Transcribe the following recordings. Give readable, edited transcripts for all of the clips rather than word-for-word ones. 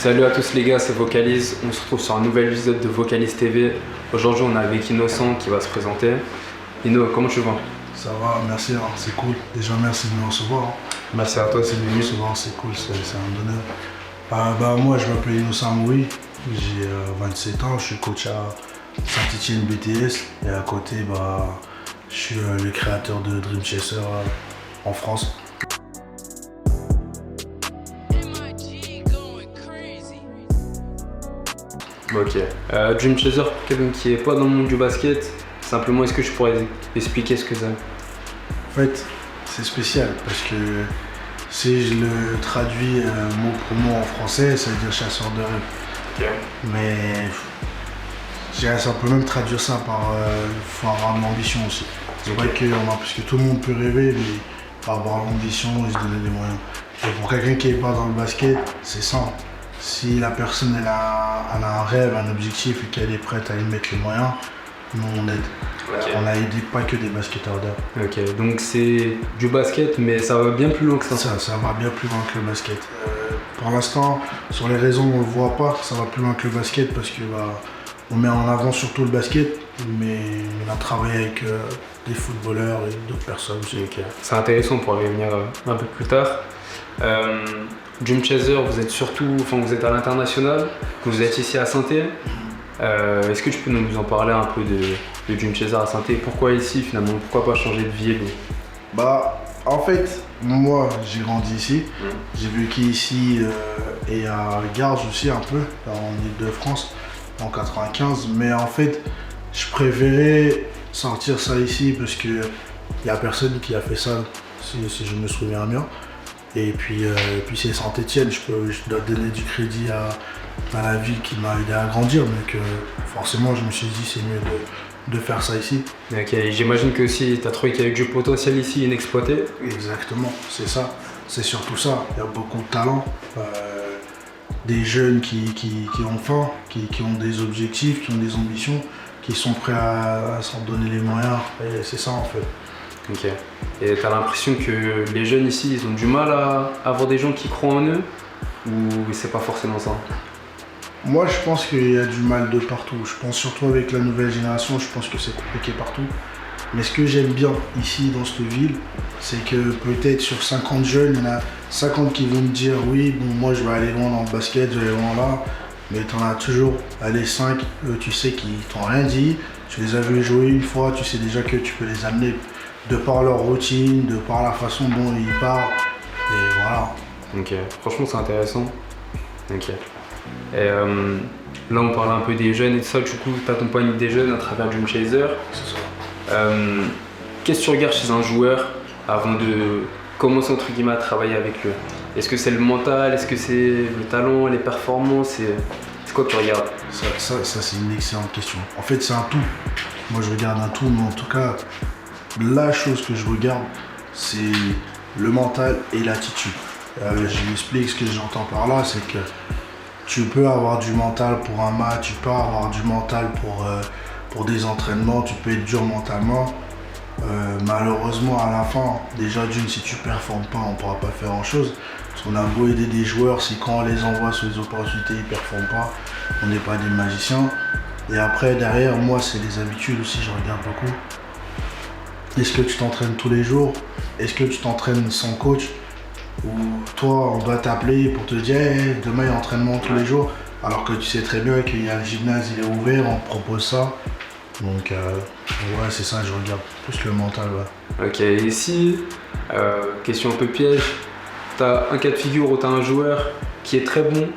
Salut à tous les gars, c'est Vocalize. On se retrouve sur un nouvel épisode de Vocalize TV. Aujourd'hui, on est avec Innocent qui va se présenter. Inno, comment tu vas? Ça va, merci, hein, c'est cool. Déjà, merci de me recevoir. Hein. Merci à toi, c'est De me recevoir, c'est cool, c'est un honneur. Moi, je m'appelle Innocent Moui, j'ai 27 ans, je suis coach à Saint-Etienne BTS. Et à côté, je suis le créateur de Dream Chaser en France. Ok. Dream Chaser, pour quelqu'un qui n'est pas dans le monde du basket, simplement, est-ce que tu pourrais expliquer ce que c'est? En fait, c'est spécial parce que si je le traduis mot pour mot en français, ça veut dire chasseur de rêve. Ok. Mais ça peut même traduire ça par faut avoir de l'ambition aussi. C'est vrai parce que tout le monde peut rêver, mais il faut avoir l'ambition et se donner les moyens. Et pour quelqu'un qui n'est pas dans le basket, c'est ça. Si la personne elle a un rêve, un objectif et qu'elle est prête à y mettre les moyens, nous on aide. Okay. On a aidé pas que des basketteurs d'art. Ok, donc c'est du basket, mais ça va bien plus loin que ça. Ça va bien plus loin que le basket. Pour l'instant, sur les réseaux, on le voit pas, ça va plus loin que le basket parce que on met en avant surtout le basket, mais on a travaillé avec des footballeurs et d'autres personnes aussi. Okay. C'est intéressant, on pourra y venir un peu plus tard. Dream Chaser, vous êtes à l'international, vous êtes ici à Saint-Étienne. Est-ce que tu peux nous en parler un peu de Dream Chaser à Saint-Étienne? Pourquoi ici finalement? Pourquoi pas changer de ville? En fait, moi j'ai grandi ici, j'ai vécu ici et à Garges aussi un peu, en Ile-de-France, en 95, mais en fait je préférais sortir ça ici parce que y a personne qui a fait ça, si je me souviens bien. Et puis c'est Saint-Etienne, je dois donner du crédit à la ville qui m'a aidé à grandir, donc forcément je me suis dit c'est mieux de faire ça ici. Ok, j'imagine que aussi tu as trouvé qu'il y avait du potentiel ici inexploité. Exactement, c'est ça, c'est surtout ça, il y a beaucoup de talent, des jeunes qui ont faim, qui ont des objectifs, qui ont des ambitions, qui sont prêts à s'en donner les moyens, et c'est ça en fait. Ok. Et t'as l'impression que les jeunes ici, ils ont du mal à avoir des gens qui croient en eux? Ou c'est pas forcément ça? Moi, je pense qu'il y a du mal de partout. Je pense surtout avec la nouvelle génération, je pense que c'est compliqué partout. Mais ce que j'aime bien ici, dans cette ville, c'est que peut-être sur 50 jeunes, il y en a 50 qui vont me dire « Oui, bon, moi, je vais aller loin dans le basket, je vais aller loin là. » Mais t'en as toujours, 5, eux, tu sais, qui t'ont rien dit. Tu les as vus jouer une fois, tu sais déjà que tu peux les amener de par leur routine, de par la façon dont ils parlent, et voilà. Ok, franchement c'est intéressant. Ok. Et là on parle un peu des jeunes et tout ça, du coup tu accompagnes des jeunes à travers Dream Chaser. C'est ça. Qu'est-ce que tu regardes chez un joueur avant de commencer entre guillemets à travailler avec lui? Est-ce que c'est le mental, est-ce que c'est le talent, les performances, c'est quoi que tu regardes? Ça c'est une excellente question. En fait c'est un tout. Moi je regarde un tout, mais en tout cas, la chose que je regarde, c'est le mental et l'attitude. Je m'explique ce que j'entends par là, c'est que tu peux avoir du mental pour un match, tu peux avoir du mental pour des entraînements, tu peux être dur mentalement. Malheureusement, à la fin, déjà si tu performes pas, on ne pourra pas faire grand-chose. Parce qu'on a beau aider des joueurs, si quand on les envoie sur les opportunités, ils ne performent pas, on n'est pas des magiciens. Et après, derrière, moi, c'est les habitudes aussi, je regarde beaucoup. Est-ce que tu t'entraînes tous les jours? Est-ce que tu t'entraînes sans coach? Ou toi, on doit t'appeler pour te dire hey, demain il y a entraînement tous les jours, alors que tu sais très bien qu'il y a le gymnase, il est ouvert, on te propose ça. Donc ouais, c'est ça, je regarde plus le mental. Ouais. Ok, et si, question un peu piège, t'as un cas de figure où t'as un joueur qui est très bon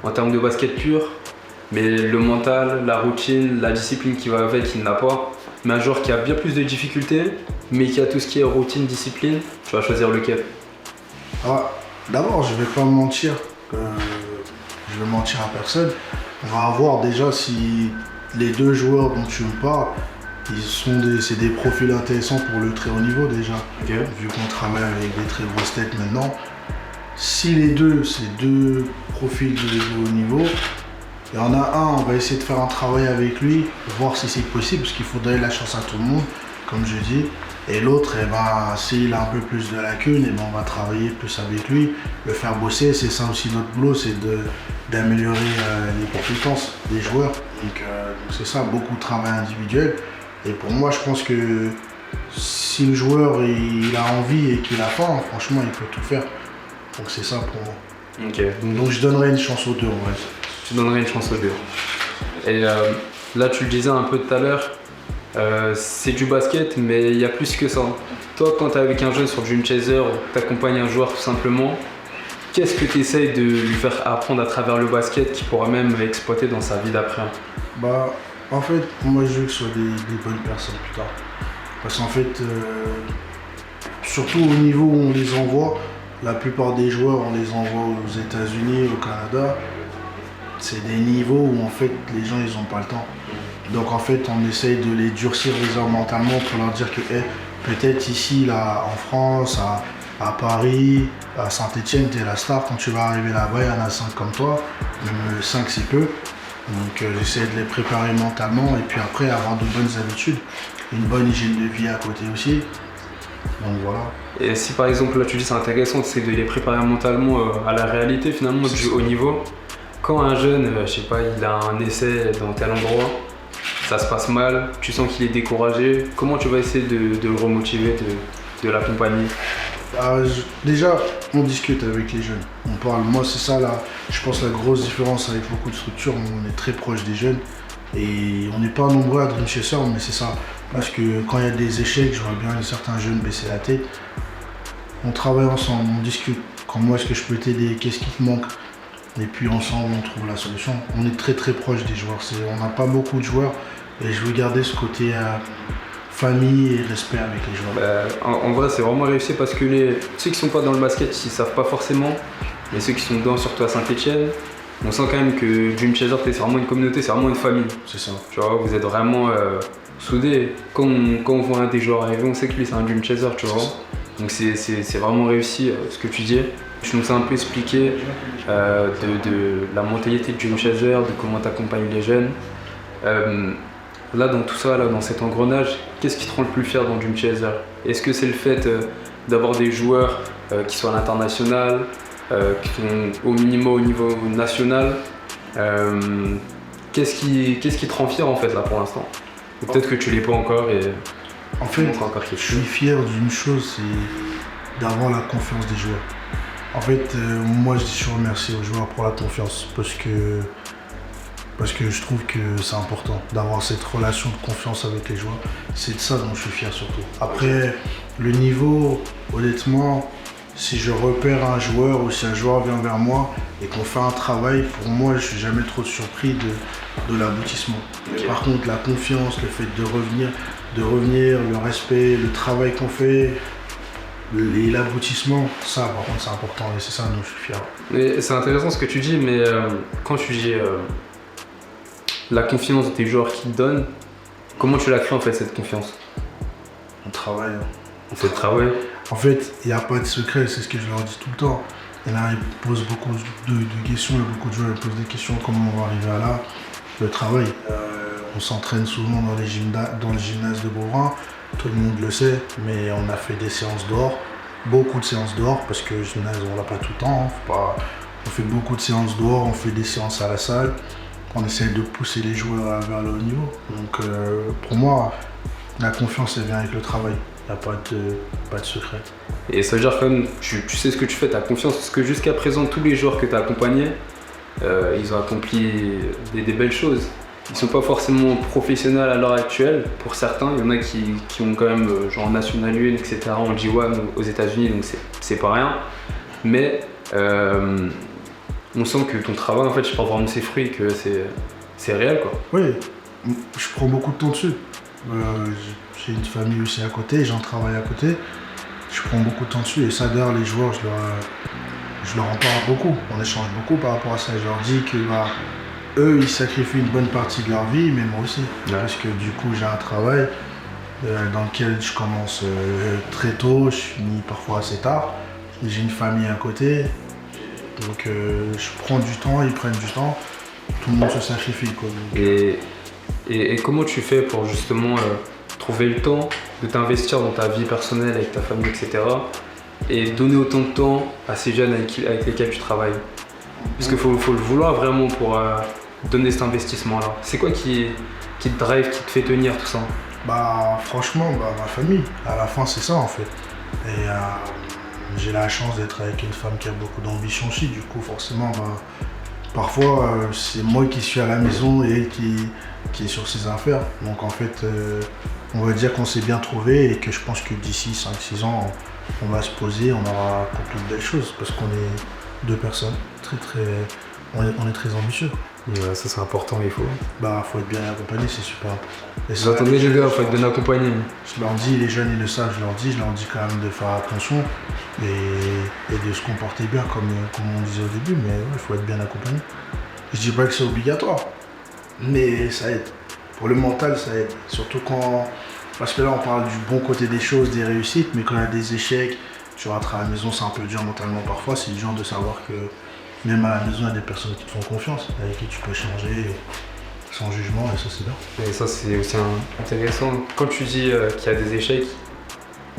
en termes de basket pur, mais le mental, la routine, la discipline qui va avec, il n'a pas. Mais un joueur qui a bien plus de difficultés, mais qui a tout ce qui est routine, discipline, tu vas choisir lequel? D'abord, je vais pas me mentir, je vais mentir à personne. On va voir déjà si les deux joueurs dont tu me parles, c'est des profils intéressants pour le très haut niveau déjà. Okay. Vu qu'on travaille avec des très grosses têtes maintenant. Si les deux, c'est deux profils de haut niveau, il y en a un, on va essayer de faire un travail avec lui, voir si c'est possible, parce qu'il faut donner la chance à tout le monde, comme je dis. Et l'autre, s'il a un peu plus de lacunes, on va travailler plus avec lui, le faire bosser. C'est ça aussi notre boulot, c'est d'améliorer les compétences des joueurs. Donc c'est ça, beaucoup de travail individuel. Et pour moi, je pense que si le joueur il a envie et qu'il a faim, franchement, il peut tout faire. Donc c'est ça pour moi. Ok. Donc je donnerais une chance aux deux, en vrai. Tu donnerais une chance aux deux. Et là, tu le disais un peu tout à l'heure, c'est du basket, mais il y a plus que ça. Toi, quand tu es avec un jeune sur Dream Chaser, tu accompagnes un joueur tout simplement, qu'est-ce que tu essayes de lui faire apprendre à travers le basket qu'il pourra même exploiter dans sa vie d'après? Bah, en fait, moi je veux que ce soit des bonnes personnes plus tard. Parce qu'en fait, surtout au niveau où on les envoie, la plupart des joueurs, on les envoie aux États-Unis, au Canada. C'est des niveaux où en fait les gens ils n'ont pas le temps. Donc en fait on essaye de les durcir les heures mentalement pour leur dire que peut-être ici là en France, à Paris, à Saint-Etienne, t'es la star, quand tu vas arriver là-bas, il y en a 5 comme toi, même 5 c'est peu. Donc j'essaie de les préparer mentalement et puis après avoir de bonnes habitudes, une bonne hygiène de vie à côté aussi. Donc voilà. Et si par exemple là tu dis c'est intéressant, c'est de les préparer mentalement à la réalité finalement du haut niveau. Quand un jeune, je sais pas, il a un essai dans tel endroit, ça se passe mal, tu sens qu'il est découragé, comment tu vas essayer de le remotiver, de l'accompagner? Déjà, on discute avec les jeunes, on parle. Moi, c'est ça, là, je pense la grosse différence avec beaucoup de structures, on est très proche des jeunes et on n'est pas nombreux à Dream Chaser, mais c'est ça. Parce que quand il y a des échecs, je vois bien certains jeunes baisser la tête. On travaille ensemble, on discute. Comment est-ce que je peux t'aider? Qu'est-ce qui te manque? Et puis ensemble, on trouve la solution. On est très très proche des joueurs. On n'a pas beaucoup de joueurs et je veux garder ce côté famille et respect avec les joueurs. En vrai, c'est vraiment réussi parce que ceux qui sont pas dans le basket, ils savent pas forcément. Mais ceux qui sont dedans, surtout à Saint-Etienne, on sent quand même que Dream Chaser, c'est vraiment une communauté, c'est vraiment une famille. C'est ça. Tu vois, vous êtes vraiment soudés. Quand on voit un des joueurs arriver, on sait que lui, c'est un Dream Chaser, tu vois. Donc c'est vraiment réussi ce que tu dis. Tu nous as un peu expliqué de la mentalité de Dream Chaser, de comment tu accompagnes les jeunes. Là, dans tout ça, là, dans cet engrenage, qu'est-ce qui te rend le plus fier dans Dream Chaser? Est-ce que c'est le fait d'avoir des joueurs qui sont à l'international, qui sont au minimum au niveau national? Qu'est-ce qui te rend fier en fait là pour l'instant? Ou peut-être que tu l'es pas encore et en fait, encore quelque je suis fier d'une chose, c'est d'avoir la confiance des joueurs. En fait, moi je dis toujours merci aux joueurs pour la confiance parce que je trouve que c'est important d'avoir cette relation de confiance avec les joueurs. C'est de ça dont je suis fier surtout. Après, le niveau, honnêtement, si je repère un joueur ou si un joueur vient vers moi et qu'on fait un travail, pour moi, je suis jamais trop surpris de l'aboutissement. Okay. Par contre, la confiance, le fait de revenir, le respect, le travail qu'on fait, et l'aboutissement, ça par contre c'est important et c'est ça dont je suis fier. Mais c'est intéressant ce que tu dis, mais quand tu dis la confiance des joueurs qui te donnent, comment tu la crées en fait cette confiance? On travaille. On fait le travail. En fait, il n'y a pas de secret, c'est ce que je leur dis tout le temps. Et là, ils posent beaucoup de questions, beaucoup de joueurs posent des questions, comment on va arriver à là. Le travail. On s'entraîne souvent dans le gymnase de Beauvrin, tout le monde le sait, mais on a fait des séances dehors, beaucoup de séances dehors, parce que le gymnase, on l'a pas tout le temps. On fait beaucoup de séances dehors, on fait des séances à la salle, on essaie de pousser les joueurs vers le haut niveau. Donc pour moi, la confiance, elle vient avec le travail. Il n'y a pas de secret. Et ça veut dire quand même, tu sais ce que tu fais, tu as confiance, parce que jusqu'à présent, tous les joueurs que tu as accompagnés, ils ont accompli des belles choses. Ils ne sont pas forcément professionnels à l'heure actuelle, pour certains. Il y en a qui ont quand même genre National 1, etc. en G1 aux États-Unis, donc c'est pas rien. Mais on sent que ton travail, en fait, je porte vraiment ses fruits, que c'est réel, quoi. Oui, je prends beaucoup de temps dessus. J'ai une famille aussi à côté, j'en travaille à côté. Je prends beaucoup de temps dessus et ça, d'ailleurs, les joueurs, je leur en parle beaucoup. On échange beaucoup par rapport à ça. Je leur dis que eux, ils sacrifient une bonne partie de leur vie, mais moi aussi. Ouais. Parce que du coup, j'ai un travail dans lequel je commence très tôt, je finis parfois assez tard. J'ai une famille à côté. Donc je prends du temps, ils prennent du temps. Tout le monde se sacrifie, quoi. Et comment tu fais pour justement trouver le temps de t'investir dans ta vie personnelle avec ta famille, etc. et donner autant de temps à ces jeunes avec lesquels tu travailles? Parce qu'il faut le vouloir vraiment pour donner cet investissement-là. C'est quoi qui te drive, qui te fait tenir tout ça? Bah franchement, ma famille, à la fin c'est ça en fait. Et j'ai la chance d'être avec une femme qui a beaucoup d'ambition aussi, du coup forcément parfois c'est moi qui suis à la maison et elle qui est sur ses affaires. Donc en fait on va dire qu'on s'est bien trouvé et que je pense que d'ici 5-6 ans on va se poser, on aura accompli de belles choses parce qu'on est deux personnes on est très ambitieux. Et ça c'est important, il faut. Faut être bien accompagné, c'est super important. Et Vous attendez les gars, il faut être bien accompagné. Je leur dis, les jeunes ils le savent, je leur dis quand même de faire attention et de se comporter bien comme on disait au début, mais il faut être bien accompagné. Je dis pas que c'est obligatoire, mais ça aide. Pour le mental, ça aide. Surtout parce que là on parle du bon côté des choses, des réussites, mais quand il y a des échecs, tu rentres à la maison, c'est un peu dur mentalement parfois, c'est dur de savoir que même à la maison, il y a des personnes qui te font confiance, avec qui tu peux échanger sans jugement, et ça c'est bien. Et ça c'est aussi intéressant. Quand tu dis qu'il y a des échecs,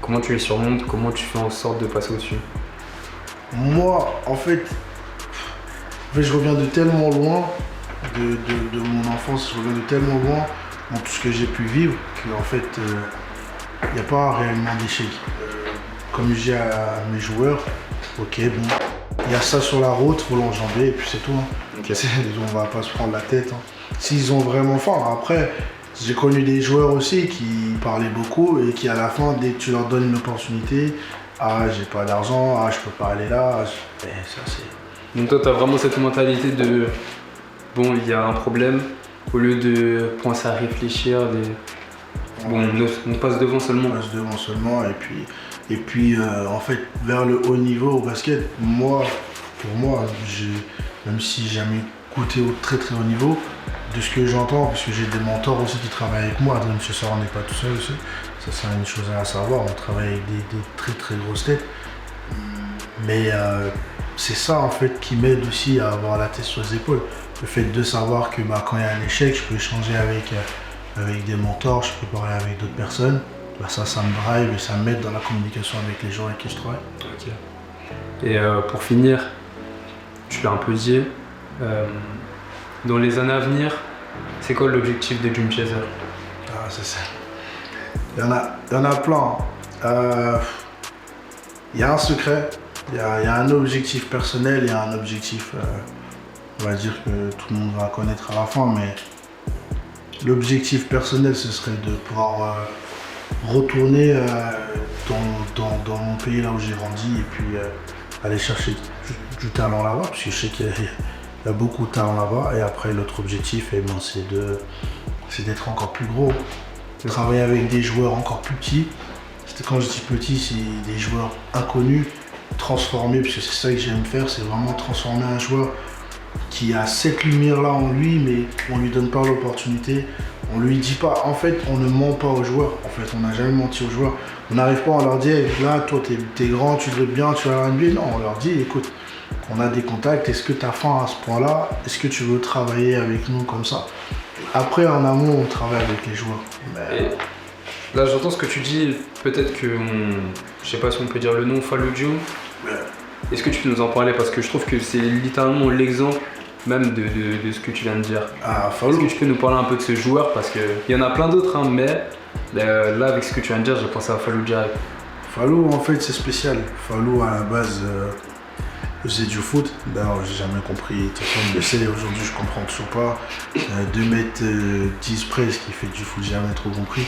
comment tu les surmontes? Comment tu fais en sorte de passer au-dessus? Moi, en fait, je reviens de tellement loin de mon enfance, je reviens de tellement loin dans tout ce que j'ai pu vivre, qu'en fait, il n'y a pas réellement d'échec. Comme je dis à mes joueurs, ok, bon, il y a ça sur la route, faut l'enjamber et puis c'est tout. Hein. Okay. On va pas se prendre la tête. Hein. S'ils ont vraiment faim. Après, j'ai connu des joueurs aussi qui parlaient beaucoup et qui à la fin, dès que tu leur donnes une opportunité, j'ai pas d'argent, je peux pas aller là. Et ça c'est. Donc toi t'as vraiment cette mentalité de bon il y a un problème, au lieu de penser à réfléchir, on passe devant seulement. On passe devant seulement et puis en fait vers le haut niveau au basket, pour moi, même si j'ai jamais goûté au très très haut niveau, de ce que j'entends, parce que j'ai des mentors aussi qui travaillent avec moi, même ce soir on n'est pas tout seul aussi, ça c'est une chose à savoir, on travaille avec des très très grosses têtes, mais c'est ça en fait qui m'aide aussi à avoir la tête sur les épaules, le fait de savoir que quand il y a un échec, je peux échanger avec des mentors, je peux parler avec d'autres personnes. Ça me drive et ça m'aide dans la communication avec les gens avec qui je travaille. Okay. Et pour finir, tu l'as un peu dit, dans les années à venir, c'est quoi l'objectif de Dream Chaser? C'est ça. Il y en a plein. Il y a un secret, il y a un objectif personnel, il y a un objectif, on va dire que tout le monde va connaître à la fin, mais l'objectif personnel, ce serait de pouvoir retourner dans mon pays là où j'ai grandi et puis aller chercher du talent là-bas parce que je sais qu'il y a beaucoup de talent là-bas et après l'autre objectif c'est d'être encore plus gros, de travailler avec des joueurs encore plus petits. Quand je dis petit, c'est des joueurs inconnus, transformés, parce que c'est ça que j'aime faire, c'est vraiment transformer un joueur qui a cette lumière là en lui mais on lui donne pas l'opportunité. On lui dit pas, en fait, on ne ment pas aux joueurs. En fait, on n'a jamais menti aux joueurs. On n'arrive pas à leur dire, là, toi, t'es grand, tu dribbles bien, tu vas à la NBA. Non, on leur dit, écoute, on a des contacts, est-ce que tu as faim à ce point-là? Est-ce que tu veux travailler avec nous comme ça? Après, en amont, on travaille avec les joueurs. Et là, j'entends ce que tu dis, peut-être que, je sais pas si on peut dire le nom, Fallujah. Est-ce que tu peux nous en parler? Parce que je trouve que c'est littéralement l'exemple même de ce que tu viens de dire. Est-ce que tu peux nous parler un peu de ce joueur? Parce qu'il y en a plein d'autres, hein, mais là, avec ce que tu viens de dire, j'ai pensé à Fallou direct. Fallou, en fait, c'est spécial. Fallou, à la base, faisait du foot. D'ailleurs, j'ai jamais compris. De toute façon, je sais, aujourd'hui, je comprends toujours pas. 2m10 presque, il fait du foot, j'ai jamais trop compris.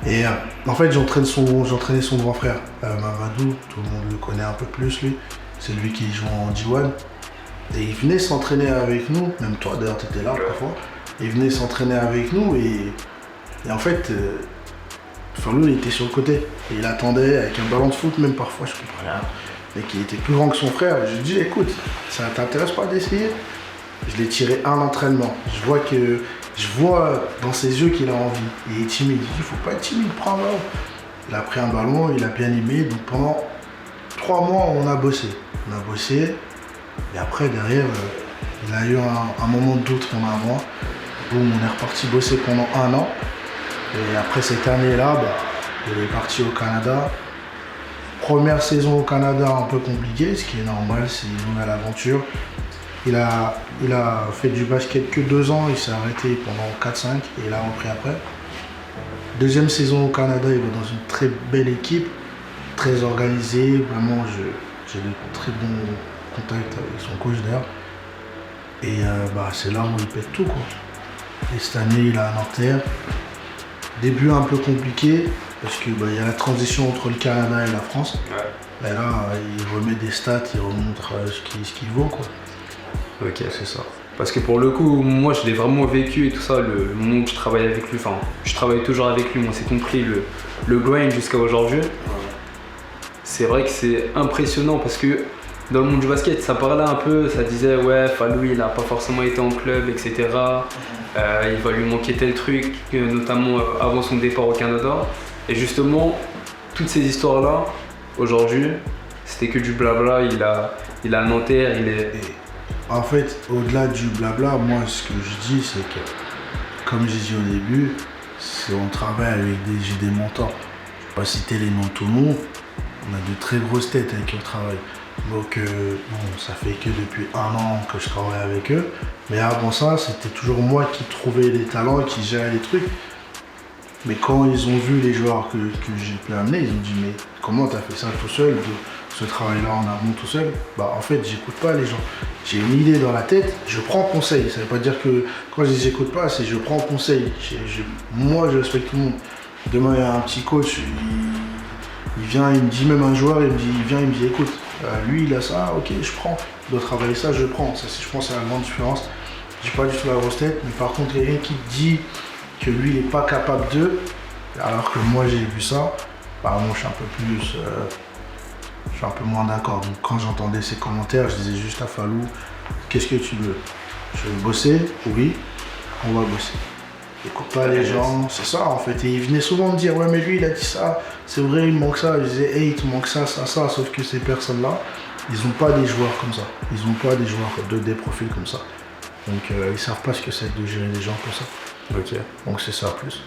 Et en fait, j'entraînais son grand frère, Mamadou. Tout le monde le connaît un peu plus, lui. C'est lui qui joue en D1. Et il venait s'entraîner avec nous, même toi d'ailleurs tu étais là parfois, il venait s'entraîner avec nous et en fait, Fallou il était sur le côté, et il attendait avec un ballon de foot, même parfois je comprends rien, mais qui était plus grand que son frère. Je lui dis écoute, ça t'intéresse pas d'essayer? Je l'ai tiré un entraînement, je vois dans ses yeux qu'il a envie, il est timide, il dit faut pas être timide, prends un ballon. Il a pris un ballon, il a bien aimé, donc pendant 3 mois on a bossé. Et après, derrière, il a eu un moment de doute pendant un mois. Boum, on est reparti bosser pendant 1 an. Et après cette année-là, il est parti au Canada. Première saison au Canada un peu compliquée, ce qui est normal, c'est une nouvelle aventure. Il a fait du basket que 2 ans, il s'est arrêté pendant 4-5 et il a repris après. Deuxième saison au Canada, il va dans une très belle équipe, très organisée. Vraiment, j'ai de très bons contacts avec son coach d'ailleurs. Et c'est là où il pète tout, quoi. Et cette année, il a un Nanterre. Début un peu compliqué, parce qu'il y a la transition entre le Canada et la France. Ouais. Et là, il remet des stats, il remontre ce qu'il vaut, quoi. Ok, c'est ça. Parce que pour le coup, moi je l'ai vraiment vécu et tout ça, le moment où je travaille avec lui, enfin, je travaille toujours avec lui, on s'est compris, le grind jusqu'à aujourd'hui. C'est vrai que c'est impressionnant parce que dans le monde du basket, ça parlait un peu, ça disait ouais, Fallou il a pas forcément été en club, etc. Il va lui manquer tel truc, notamment avant son départ au Canada. Et justement, toutes ces histoires-là, aujourd'hui, c'était que du blabla, il a un Nanterre, il est... En fait, au-delà du blabla, moi ce que je dis, c'est que, comme j'ai dit au début, on travaille avec j'ai des mentors. Je ne vais pas citer les noms de tout le monde, on a de très grosses têtes avec qui on travaille. Donc, ça fait que depuis 1 an que je travaille avec eux. Mais avant ça, c'était toujours moi qui trouvais les talents et qui gérais les trucs. Mais quand ils ont vu les joueurs que j'ai pu amener, ils ont dit mais comment t'as fait ça tout seul, ce travail-là en amont tout seul? En fait, j'écoute pas les gens. J'ai une idée dans la tête, je prends conseil. Ça veut pas dire que quand je dis j'écoute pas, c'est je prends conseil. Moi, je respecte tout le monde. Demain, il y a un petit coach, il vient, il me dit même un joueur, il me dit écoute, lui il a ça, ok, je prends. Il doit travailler ça, je prends. Ça, je pense que c'est la grande différence. J'ai pas du tout la grosse tête, mais par contre, quelqu'un qui dit que lui il n'est pas capable de, alors que moi j'ai vu ça, moi je suis un peu plus, je suis un peu moins d'accord. Donc quand j'entendais ces commentaires, je disais juste à Fallou, qu'est-ce que tu veux? Je veux bosser? Oui, on va bosser. Écoute pas les gens, c'est ça en fait. Et il venait souvent me dire ouais mais lui il a dit ça, c'est vrai il manque ça. Je disais hey il te manque ça, sauf que ces personnes-là, ils n'ont pas des joueurs comme ça. Ils n'ont pas des joueurs des profils comme ça. Donc ils savent pas ce que c'est de gérer des gens comme ça. Ok. Donc c'est ça plus.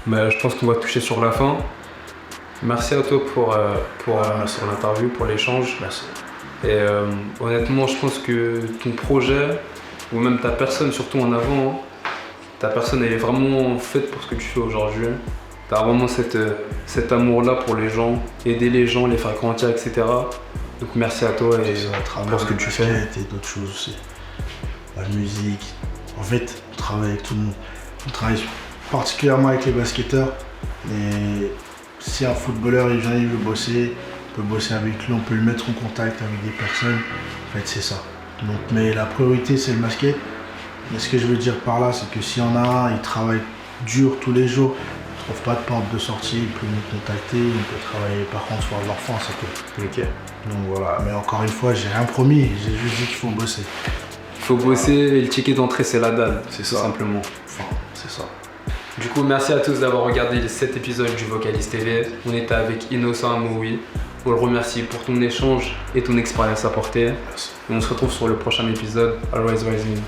Mais je pense qu'on va toucher sur la fin. Merci à toi pour l'interview, pour l'échange. Merci. Et honnêtement, je pense que ton projet, ou même ta personne surtout en avant, ta personne elle est vraiment faite pour ce que tu fais aujourd'hui. Tu as vraiment cet amour-là pour les gens, aider les gens, les faire grandir, etc. Donc merci à toi et pour ce que tu fais. Et d'autres choses aussi. La musique. En fait, on travaille avec tout le monde. On travaille particulièrement avec les basketteurs. Et si un footballeur il vient, il veut bosser, on peut bosser avec lui, on peut le mettre en contact avec des personnes. En fait, c'est ça. Donc, mais la priorité, c'est le basket. Mais ce que je veux dire par là, c'est que s'il y en a un, il travaille dur tous les jours, il ne trouve pas de porte de sortie, il peut nous contacter, il peut travailler. Par contre, il faut avoir faim, c'est tout. Ok. Donc voilà. Mais encore une fois, j'ai rien promis. J'ai juste dit qu'il faut bosser. Il faut bosser et le ticket d'entrée, c'est la dalle. C'est tout ça. Simplement. Enfin, c'est ça. Du coup, merci à tous d'avoir regardé cet épisode du Vocalist TV. On était avec Innocent Amoui. On le remercie pour ton échange et ton expérience apportée. Merci. Et on se retrouve sur le prochain épisode. Always Rising.